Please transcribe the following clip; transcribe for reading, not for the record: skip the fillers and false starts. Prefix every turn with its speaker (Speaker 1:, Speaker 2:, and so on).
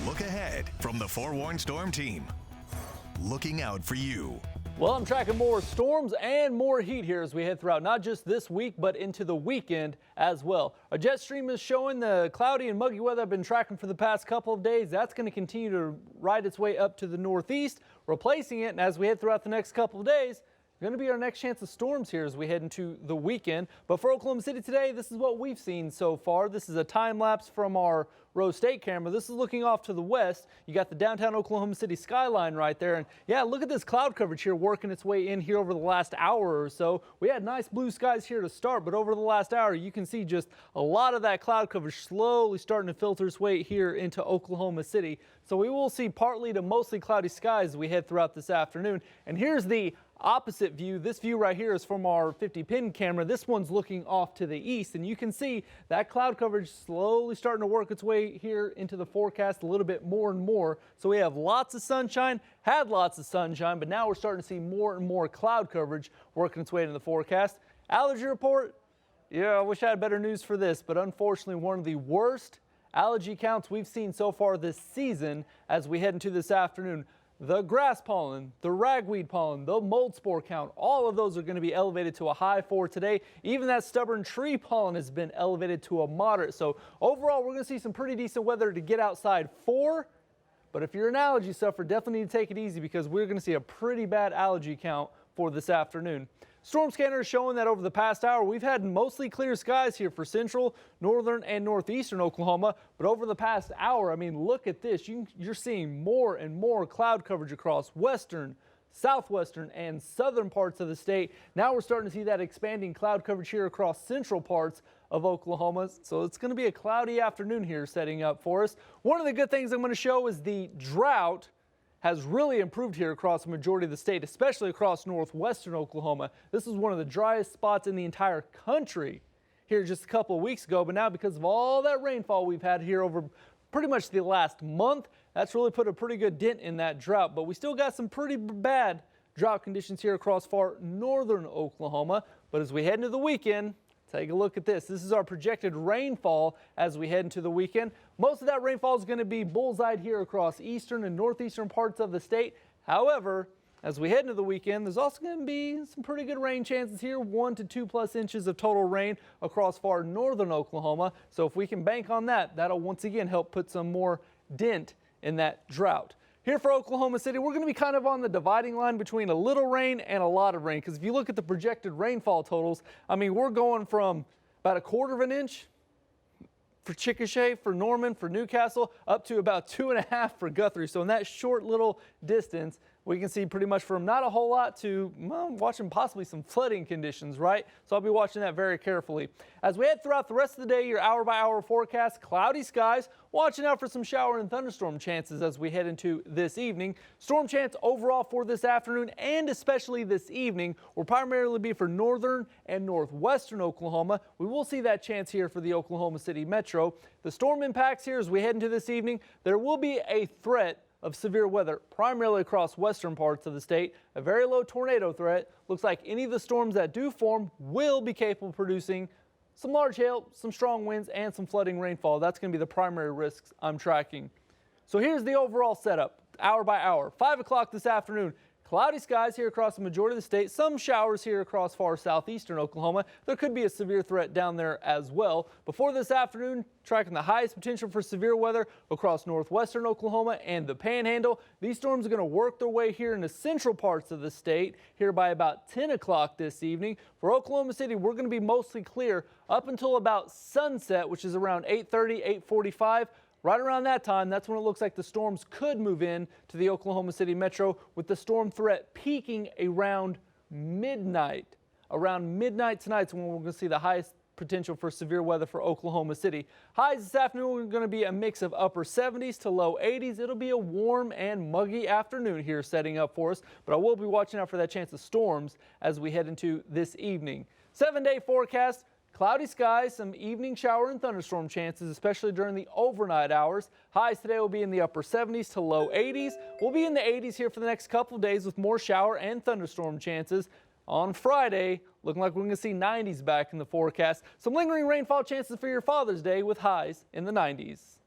Speaker 1: look ahead from the Forewarned Storm Team. Looking out for you.
Speaker 2: Well, I'm tracking more storms and more heat here as we head throughout not just this week, but into the weekend as well. Our jet stream is showing the cloudy and muggy weather I've been tracking for the past couple of days. That's going to continue to ride its way up to the northeast, replacing it. And as we head throughout the next couple of days, going to be our next chance of storms here as we head into the weekend. But for Oklahoma City today, this is what we've seen so far. This is a time lapse from our Rose State camera. This is looking off to the west. You got the downtown Oklahoma City skyline right there. And yeah, look at this cloud coverage here working its way in here over the last hour or so. We had nice blue skies here to start, but over the last hour, you can see just a lot of that cloud coverage slowly starting to filter its way here into Oklahoma City. So we will see partly to mostly cloudy skies as we head throughout this afternoon. And here's the opposite view. This view right here is from our 50-pin camera. This one's looking off to the east, and you can see that cloud coverage slowly starting to work its way here into the forecast a little bit more and more. So we have lots of sunshine, had lots of sunshine, but now we're starting to see more and more cloud coverage working its way into the forecast. Allergy report, yeah, I wish I had better news for this, but unfortunately one of the worst allergy counts we've seen so far this season as we head into this afternoon. The grass pollen, the ragweed pollen, the mold spore count, all of those are going to be elevated to a high for today. Even that stubborn tree pollen has been elevated to a moderate. So overall, we're going to see some pretty decent weather to get outside for. But if you're an allergy sufferer, definitely need to take it easy because we're going to see a pretty bad allergy count for this afternoon. Storm scanner is showing that over the past hour, we've had mostly clear skies here for central, northern, and northeastern Oklahoma. But over the past hour, I mean, look at this. You're seeing more and more cloud coverage across western, southwestern, and southern parts of the state. Now we're starting to see that expanding cloud coverage here across central parts of Oklahoma. So it's going to be a cloudy afternoon here setting up for us. One of the good things I'm going to show is the drought has really improved here across the majority of the state, especially across northwestern Oklahoma. This is one of the driest spots in the entire country here just a couple of weeks ago, but now because of all that rainfall we've had here over pretty much the last month, that's really put a pretty good dent in that drought. But we still got some pretty bad drought conditions here across far northern Oklahoma. But as we head into the weekend, take a look at this. This is our projected rainfall as we head into the weekend. Most of that rainfall is going to be bullseyed here across eastern and northeastern parts of the state. However, as we head into the weekend, there's also going to be some pretty good rain chances here, 1 to 2+ inches of total rain across far northern Oklahoma. So if we can bank on that, that'll once again help put some more dent in that drought. Here for Oklahoma City, we're going to be kind of on the dividing line between a little rain and a lot of rain. Because if you look at the projected rainfall totals, I mean, we're going from about 1/4 of an inch for Chickasha, for Norman, for Newcastle, up to about 2.5 for Guthrie. So in that short little distance, we can see pretty much from not a whole lot to watching possibly some flooding conditions, right? So I'll be watching that very carefully. As we head throughout the rest of the day, your hour-by-hour forecast, cloudy skies, watching out for some shower and thunderstorm chances as we head into this evening. Storm chance overall for this afternoon and especially this evening will primarily be for northern and northwestern Oklahoma. We will see that chance here for the Oklahoma City metro. The storm impacts here as we head into this evening, there will be a threat of severe weather, primarily across western parts of the state. A very low tornado threat. Looks like any of the storms that do form will be capable of producing some large hail, some strong winds, and some flooding rainfall. That's going to be the primary risks I'm tracking. So here's the overall setup, hour by hour. 5 o'clock this afternoon. Cloudy skies here across the majority of the state. Some showers here across far southeastern Oklahoma. There could be a severe threat down there as well. Before this afternoon, tracking the highest potential for severe weather across northwestern Oklahoma and the Panhandle. These storms are going to work their way here into central parts of the state here by about 10 o'clock this evening. For Oklahoma City, we're going to be mostly clear up until about sunset, which is around 8:30, 8:45. Right around that time, that's when it looks like the storms could move in to the Oklahoma City metro, with the storm threat peaking around midnight. Around midnight tonight is when we're going to see the highest potential for severe weather for Oklahoma City. Highs this afternoon are going to be a mix of upper 70s to low 80s. It'll be a warm and muggy afternoon here setting up for us, but I will be watching out for that chance of storms as we head into this evening. 7-day forecast. Cloudy skies, some evening shower and thunderstorm chances, especially during the overnight hours. Highs today will be in the upper 70s to low 80s. We'll be in the 80s here for the next couple of days with more shower and thunderstorm chances. On Friday, looking like we're going to see 90s back in the forecast. Some lingering rainfall chances for your Father's Day with highs in the 90s.